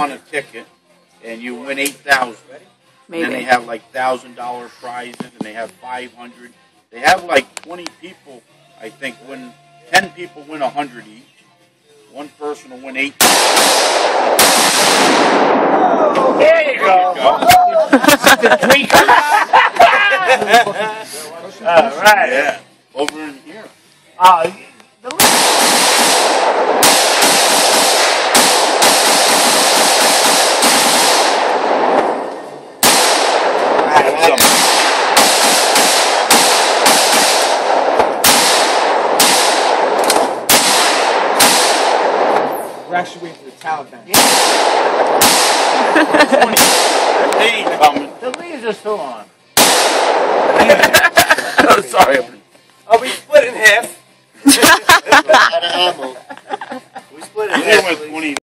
on a ticket, and you win 8,000. Maybe. And then they have like $1,000 prizes, and they have 500. They have like 20 people, I think, win. 10 people win 100 each. One person will win 8. Oh, there you go. All right. Yeah. Over in here. We're actually waiting for the Taliban. They ain't coming. The leaves are still on. Sorry. Oh, we split in half. Out of ammo. We split in They half. went 20.